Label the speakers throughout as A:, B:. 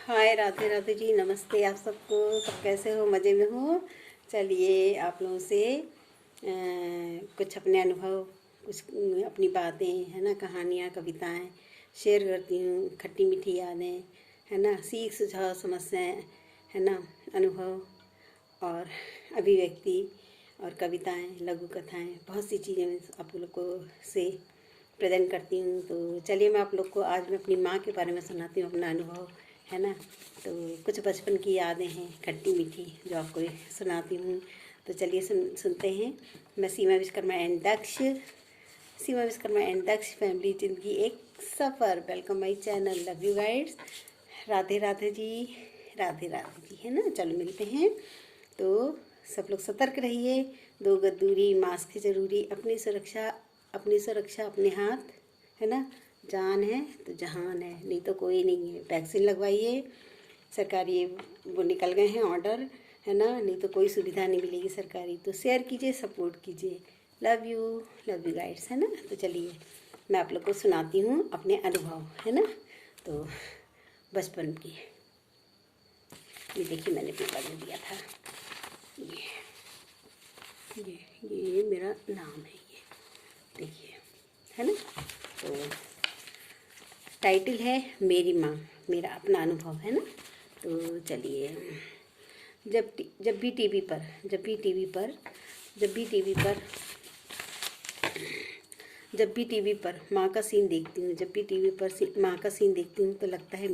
A: हाय, राधे राधे जी, नमस्ते आप सबको। सब कैसे हो? मज़े में हो? चलिए आप लोगों से कुछ अपने अनुभव, कुछ अपनी बातें है ना, कहानियाँ, कविताएं शेयर करती हूँ। खट्टी मीठी यादें है ना, सीख, सुझाव, समस्याएं है ना, अनुभव और अभिव्यक्ति और कविताएं, लघु कथाएं, बहुत सी चीज़ें मैं आप लोगों से प्रेजेंट करती हूँ। तो चलिए मैं आप लोग को आज मैं अपनी माँ के बारे में सुनाती हूँ, अपना अनुभव है ना। तो कुछ बचपन की यादें हैं खट्टी मीठी जो आपको सुनाती हूँ। तो चलिए सुनते हैं। मैं Seema Vishwakarma and Daksh, Seema Vishwakarma and Daksh, family जिंदगी एक सफ़र। Welcome my channel, love you guides. Radhe Radhe ji, Radhe Radhe ji है ना। चलो मिलते हैं। तो सब लोग सतर्क रहिए, 2 गज दूरी, मास्क है ज़रूरी, अपनी सुरक्षा अपने हाथ है ना। जान है तो जहान है, नहीं तो कोई नहीं है। वैक्सीन लगवाइए, सरकारी वो निकल गए हैं ऑर्डर है ना, नहीं तो कोई सुविधा नहीं मिलेगी सरकारी। तो शेयर कीजिए, सपोर्ट कीजिए। लव यू गाइड्स है ना। तो चलिए मैं आप लोग को सुनाती हूँ अपने अनुभव है ना। तो बचपन की, ये देखिए मैंने पेपर में दिया था, ये मेरा नाम है, ये देखिए है ना। तो टाइटल है मेरी माँ, मेरा अपना अनुभव है ना। तो चलिए, जब भी टीवी पर जब भी टीवी पर माँ का सीन देखती हूँ, जब भी टीवी पर माँ का सीन देखती हूँ तो लगता है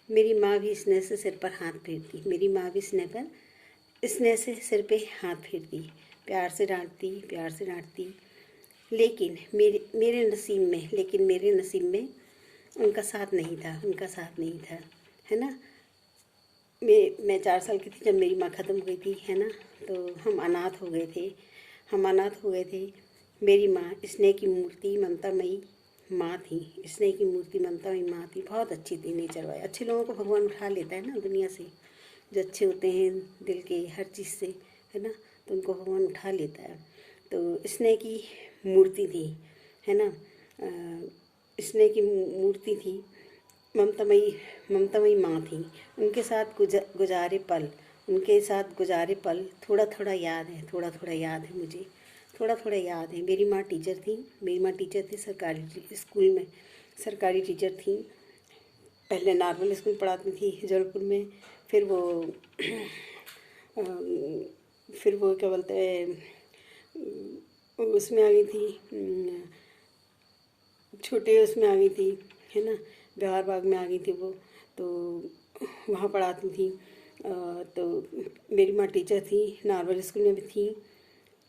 A: मेरी माँ भी स्नेह से सिर पर हाथ फेरती, मेरी माँ भी स्नेह से सिर पे हाथ फेरती, प्यार से डांटती। लेकिन मेरे नसीब में उनका साथ नहीं था है ना। मैं 4 साल की थी जब मेरी माँ ख़त्म हो गई थी है ना। तो हम अनाथ हो गए थे। मेरी माँ स्नेह की मूर्ति, ममतामयी माँ थी। बहुत अच्छी थी, नेचर वाइज। अच्छे लोगों को भगवान उठा लेता है ना दुनिया से, जो अच्छे होते हैं दिल के हर चीज़ से है ना, तो उनको भगवान उठा लेता है। तो स्नेह की मूर्ति थी है ना, स्नेह की मूर्ति थी, ममतामयी माँ थी। उनके साथ गुजारे पल थोड़ा थोड़ा याद है मुझे, थोड़ा थोड़ा याद है। मेरी माँ टीचर थी सरकारी स्कूल में, सरकारी टीचर थी। पहले नॉर्मल स्कूल पढ़ाती थी जबलपुर में, फिर वो क्या बोलते हैं, उसमें आ गई थी, छोटे उसमें आ गई थी है ना, बिहार बाग में आ गई थी वो। तो वहाँ पढ़ाती थी। तो मेरी माँ टीचर थी, नारवल स्कूल में भी थी,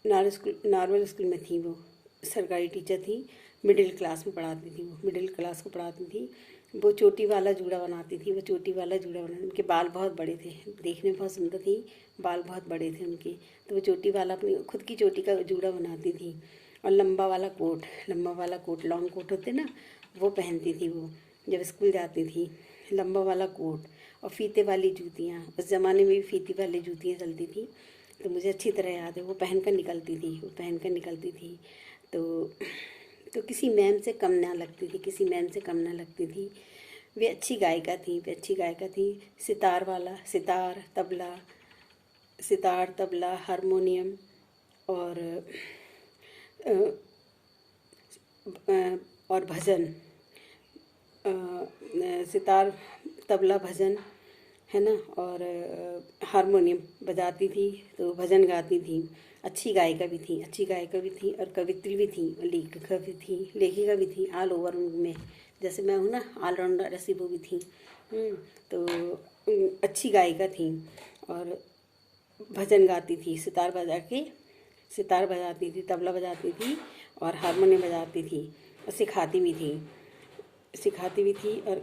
A: नारवल स्कूल में थी वो, सरकारी टीचर थी। मिडिल क्लास में पढ़ाती थी वो, मिडिल क्लास को पढ़ाती थी। वो चोटी वाला जूड़ा बनाती थी, उनके बाल बहुत बड़े थे, देखने में बहुत सुंदर थी, बाल बहुत बड़े थे उनके। तो वो चोटी वाला अपनी खुद की चोटी का जूड़ा बनाती थी। और लंबा वाला कोट, लॉन्ग कोट होते ना, वो पहनती थी वो जब स्कूल जाती थी। लंबा वाला कोट और फीते वाली जूतियाँ, उस ज़माने में भी फीते वाली जूतियाँ चलती थी। तो मुझे अच्छी तरह याद है, वो पहन कर निकलती थी। तो किसी मैम से कम ना लगती थी। वे अच्छी गायिका थी। सितार, तबला, हारमोनियम और भजन, सितार, तबला, भजन है ना, और हारमोनियम बजाती थी। तो भजन गाती थी। अच्छी गायिका भी थी और कवित्री भी थी, लेखिका भी थी। ऑल ओवर उनमें, जैसे मैं हूँ ना, ऑलराउंडर, ऐसी वो भी थी। तो अच्छी गायिका थी और भजन गाती थी, सितार बजाती थी, तबला बजाती थी और हारमोनियम बजाती थी और सिखाती भी थी और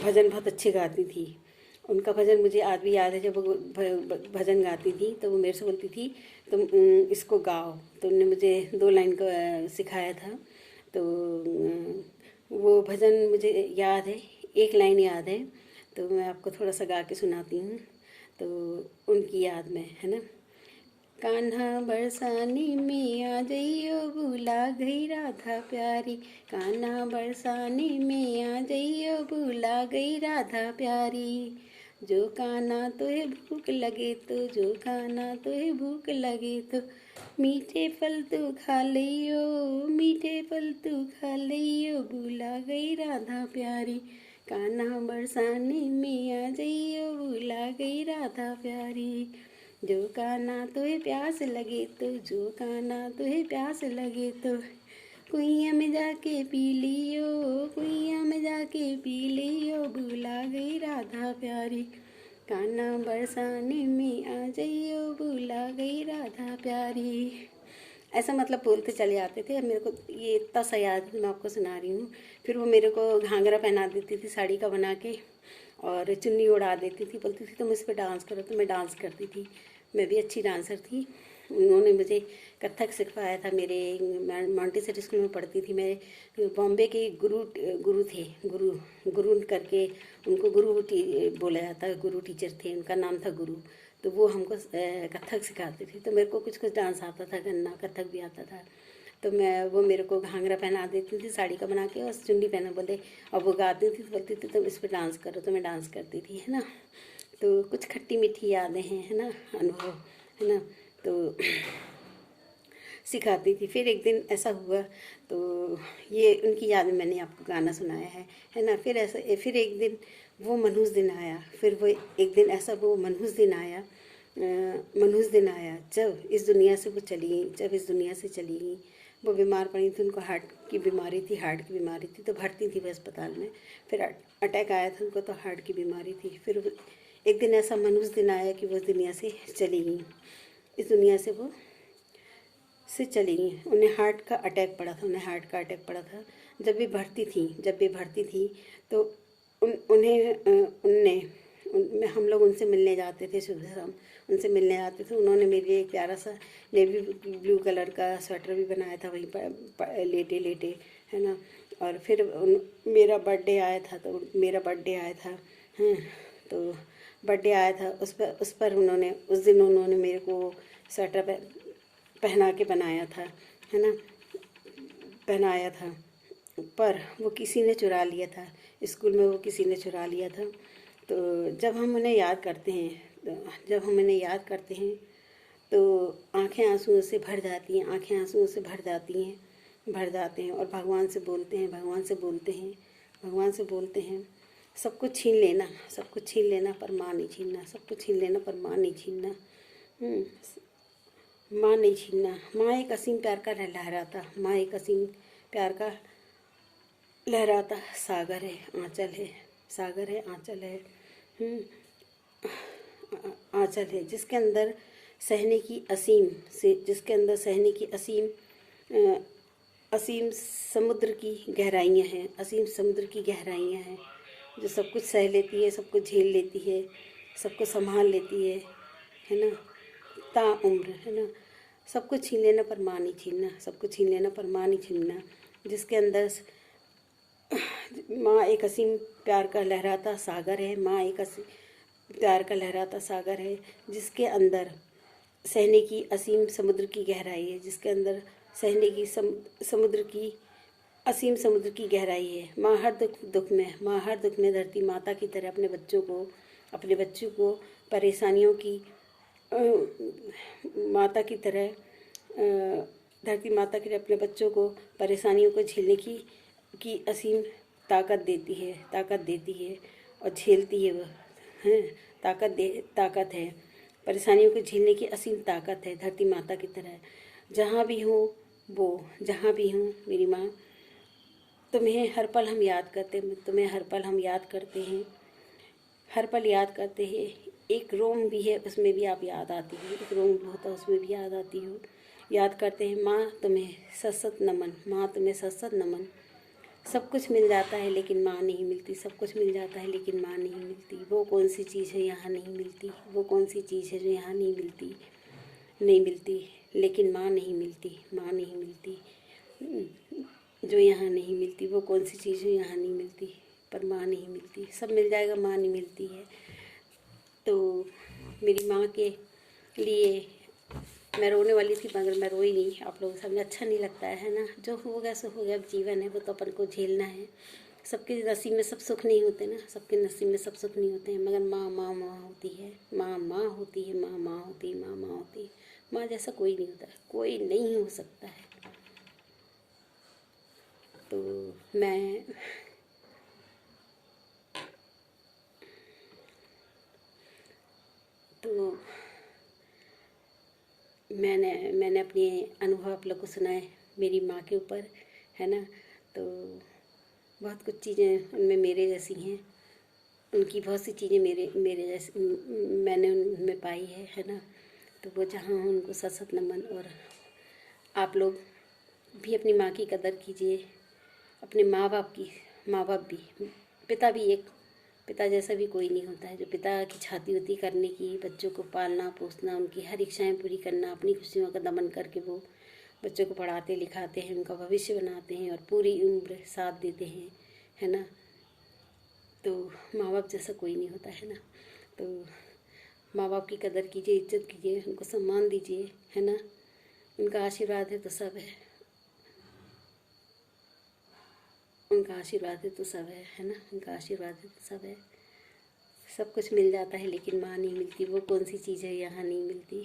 A: भजन बहुत अच्छे गाती थी। उनका भजन मुझे आज भी याद है। जब वो भजन गाती थी तो वो मेरे से बोलती थी तुम इसको गाओ। तो उन्होंने मुझे 2 लाइन का सिखाया था। तो वो भजन मुझे याद है, 1 लाइन याद है। तो मैं आपको थोड़ा सा गा के सुनाती हूँ। तो उनकी याद में है ना। कान्हा बरसाने में आ जइयो भूला गई राधा प्यारी। कान्हा बरसाने में आ जइयो भूला गई राधा प्यारी। जो कान्हा तुहे भूख लगे तो, जो कान्हा तुहे भूख लगे तो, मीठे फल तू खा लियो, मीठे फल तू खा लियो भूला गई राधा प्यारी। कान्हा बरसाने में आ जइयो भूला गई राधा प्यारी। जो कान्हा तुहे प्यास लगे तो, जो कान्हा तुहे प्यास लगे तो, कुइयाँ में जाके पी लियो, कुइयाँ में जाके पी लियो भूला गई राधा प्यारी। कान्हा बरसाने में आ जइयो भूला गई राधा प्यारी। ऐसा मतलब बोलते चले आते थे। अब मेरे को ये इतना सा याद मैं आपको सुना रही हूँ। फिर वो मेरे को घाघरा पहना देती थी साड़ी का बना के, और चुन्नी उड़ा देती थी, बोलती थी तुम इस पर डांस करो, तो मैं डांस करती थी। मैं भी अच्छी डांसर थी। उन्होंने मुझे कथक सिखवाया था। मेरे मॉन्टेसरी स्कूल में पढ़ती थी मैं। बॉम्बे के गुरु थे, गुरु करके उनको बोला जाता है। गुरु टीचर थे, उनका नाम था गुरु। तो वो हमको कथक सिखाते थे। तो मेरे को कुछ कुछ डांस आता था, गन्ना कथक भी आता था। तो वो मेरे को घाघरा पहना देती थी साड़ी का बना के, और चुन्नी पहना बोलते। और वो गाती थी तो बोलती थी तुम इस पर डांस करो, तो मैं डांस करती थी, है ना। तो कुछ खट्टी मीठी यादें हैं, है ना, अनुभव, है ना। तो सिखाती थी। फिर एक दिन ऐसा हुआ, तो ये उनकी याद में मैंने आपको गाना सुनाया है ना। फिर एक दिन वो मनहूस दिन आया। फिर वो एक दिन ऐसा वो मनहूस दिन आया, मनहूस दिन आया जब इस दुनिया से वो चली गई। जब इस दुनिया से चली गई, वो बीमार पड़ी थी, उनको हार्ट की बीमारी थी, तो भर्ती थी वो अस्पताल में। फिर अटैक आया था उनको, तो हार्ट की बीमारी थी। फिर एक दिन ऐसा मनहूस दिन आया कि वो इस दुनिया से चली गई। इस दुनिया से वो चली गई। उन्हें हार्ट का अटैक पड़ा था। जब भी भर्ती थी तो हम लोग उनसे मिलने जाते थे, सुबह शाम उनसे मिलने आते थे। उन्होंने मेरे लिए एक प्यारा सा नेवी ब्लू कलर का स्वेटर भी बनाया था, वहीं पर लेटे लेटे, है ना। और फिर मेरा बर्थडे आया था, हाँ। तो बर्थडे आया था, उस पर उस दिन उन्होंने मेरे को स्वेटर पहना के बनाया था, है ना, पहनाया था। पर वो किसी ने चुरा लिया था, स्कूल में वो किसी ने चुरा लिया था। तो जब हम उन्हें याद करते हैं तो आंखें आंसुओं से भर जाती हैं, और भगवान से बोलते हैं सब कुछ छीन लेना पर माँ नहीं छीनना, माँ नहीं छीनना। माँ एक असीम प्यार का लहराता सागर है, आंचल है, जिसके अंदर सहने की असीम समुद्र की गहराइयाँ हैं, जो सब कुछ सह लेती है, सब कुछ झेल लेती है, सबको संभाल लेती है ना, ताउम्र, है ना। सबको छीन लेना पर माँ नहीं छीनना, जिसके अंदर माँ एक असीम प्यार का लहराता सागर है, जिसके अंदर सहने की असीम समुद्र की गहराई है, असीम समुद्र की गहराई है। माँ हर दुख में धरती माता की तरह अपने बच्चों को परेशानियों की माता की तरह धरती माता की तरह अपने बच्चों को परेशानियों को झेलने की असीम ताकत देती है और झेलती है। वह है ताकत है, परेशानियों को झेलने की असीम ताकत है धरती माता की तरह। जहाँ भी हूँ मेरी माँ, तुम्हें हर पल हम याद करते हैं। एक रोम भी है, उसमें भी आप याद आती हो, एक रोम भी होता है, उसमें भी याद आती हो। याद करते हैं माँ, तुम्हें सत नमन। सब कुछ मिल जाता है लेकिन माँ नहीं मिलती, वो कौन सी चीज़ है यहाँ नहीं मिलती, जो यहाँ नहीं मिलती, लेकिन माँ नहीं मिलती, जो यहाँ नहीं मिलती। वो कौन सी चीज़ है यहाँ नहीं मिलती, पर माँ नहीं मिलती। सब मिल जाएगा, माँ नहीं मिलती है। तो मेरी माँ के लिए मैं रोने वाली थी मगर मैं रोई नहीं। आप लोगों के सामने अच्छा नहीं लगता है ना। जो हो गया सो हो गया, अब जीवन है वो तो अपन को झेलना है। सबके नसीब में सब सुख नहीं होते ना, सबके नसीब में सब सुख नहीं होते हैं। मगर माँ माँ माँ होती है, माँ माँ होती है, माँ माँ होती है, माँ माँ होती है। माँ जैसा कोई नहीं होता है, कोई नहीं हो सकता है। तो मैंने अपने अनुभव आप लोग को सुनाए मेरी माँ के ऊपर, है ना। तो बहुत कुछ चीज़ें उनमें मेरे जैसी हैं, उनकी बहुत सी चीज़ें मेरे जैसी मैंने उनमें पाई है ना। तो वो जहाँ हों उनको सत सत नमन। और आप लोग भी अपनी माँ की कदर कीजिए, अपने माँ बाप भी, पिता भी एक पिता जैसा भी कोई नहीं होता है। जो पिता की छाती होती करने की, बच्चों को पालना पोसना, उनकी हर इच्छाएं पूरी करना, अपनी खुशियों का दमन करके वो बच्चों को पढ़ाते लिखाते हैं, उनका भविष्य बनाते हैं और पूरी उम्र साथ देते हैं, है ना। तो माँ बाप जैसा कोई नहीं होता है ना। तो माँ बाप की कदर कीजिए, इज्जत कीजिए, उनको सम्मान दीजिए, है ना। उनका आशीर्वाद है तो सब है, उनका आशीर्वाद है तो सब है ना। उनका आशीर्वाद है तो सब है। सब कुछ मिल जाता है लेकिन माँ नहीं मिलती। वो कौन सी चीज़ है यहाँ नहीं मिलती।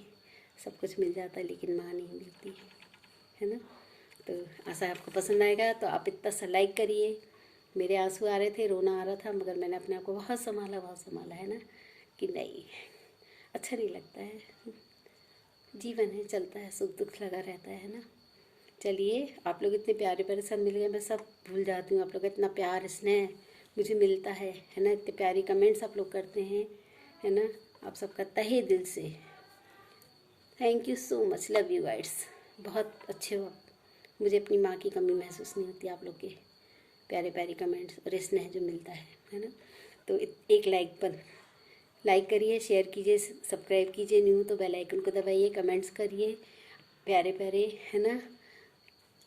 A: सब कुछ मिल जाता है लेकिन माँ नहीं मिलती, है ना। तो आशा आपको पसंद आएगा। तो आप इतना सा लाइक करिए। मेरे आंसू आ रहे थे, रोना आ रहा था, मगर मैंने अपने आप को बहुत संभाला है ना, कि नहीं अच्छा नहीं लगता है। जीवन है, चलता है, सुख दुख लगा रहता है ना। चलिए, आप लोग इतने प्यारे प्यारे सब मिल गए, मैं सब भूल जाती हूँ। आप लोग का इतना प्यार स्नेह मुझे मिलता है ना। इतने प्यारी कमेंट्स आप लोग करते हैं, है ना। आप सबका तहे दिल से thank you so much, love you guides. बहुत अच्छे हो आप। मुझे अपनी माँ की कमी महसूस नहीं होती आप लोग के प्यारे प्यारे कमेंट्स और स्नेह जो मिलता है ना। तो एक लाइक करिए, शेयर कीजिए, सब्सक्राइब कीजिए। न्यू तो बेल आइकन को दबाइए, कमेंट्स करिए प्यारे प्यारे, है ना।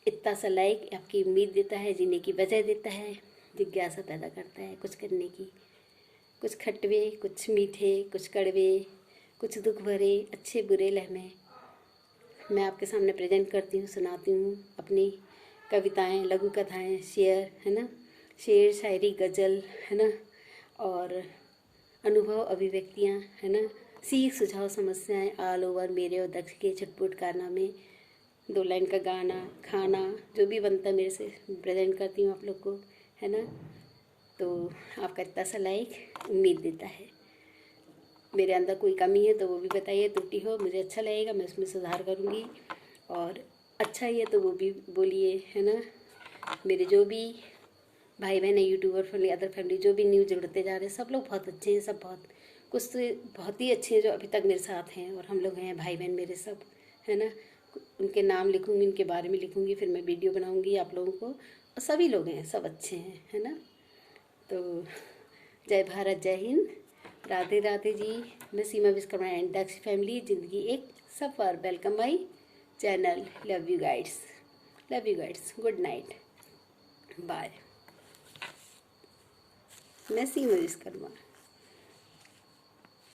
A: इतना सा लाइक आपकी उम्मीद देता है, जीने की वजह देता है, जिज्ञासा पैदा करता है कुछ करने की। कुछ खटवे, कुछ मीठे, कुछ कड़वे, कुछ दुख भरे, अच्छे बुरे लम्हे मैं आपके सामने प्रेजेंट करती हूँ, सुनाती हूँ। अपनी कविताएं, लघु कथाएं, शेयर, है ना, शेर शायरी, गज़ल, है ना, और अनुभव, अभिव्यक्तियाँ, है ना, सीख, सुझाव, समस्याएं, ऑल ओवर मेरे और दक्ष के छुटपुट कारनामे, 2 लाइन का गाना, खाना, जो भी बनता है मेरे से प्रेजेंट करती हूँ आप लोग को, है ना। तो आपका इतना सा लाइक उम्मीद देता है। मेरे अंदर कोई कमी है तो वो भी बताइए, त्रुटि हो मुझे अच्छा लगेगा, मैं उसमें सुधार करूँगी। और अच्छा ही है तो वो भी बोलिए, है ना। मेरे जो भी भाई बहन है, यूट्यूबर फैमिली, अदर फैमिली, जो भी न्यू जुड़ते जा रहे हैं, सब लोग बहुत अच्छे हैं। सब कुछ तो बहुत ही अच्छे हैं जो अभी तक मेरे साथ हैं। और हम लोग हैं भाई बहन मेरे सब, है ना। उनके नाम लिखूँगी, उनके बारे में लिखूँगी, फिर मैं वीडियो बनाऊँगी आप लोगों को। और सभी लोग हैं, सब अच्छे हैं, है ना। तो जय भारत, जय हिंद, राधे राधे जी। मैं सीमा विश्वकर्मा एंड दक्ष फैमिली, ज़िंदगी एक सफ़र। Welcome my channel. Love you guides, love you guides, good night, bye. मैं सीमा विश्वकर्मा।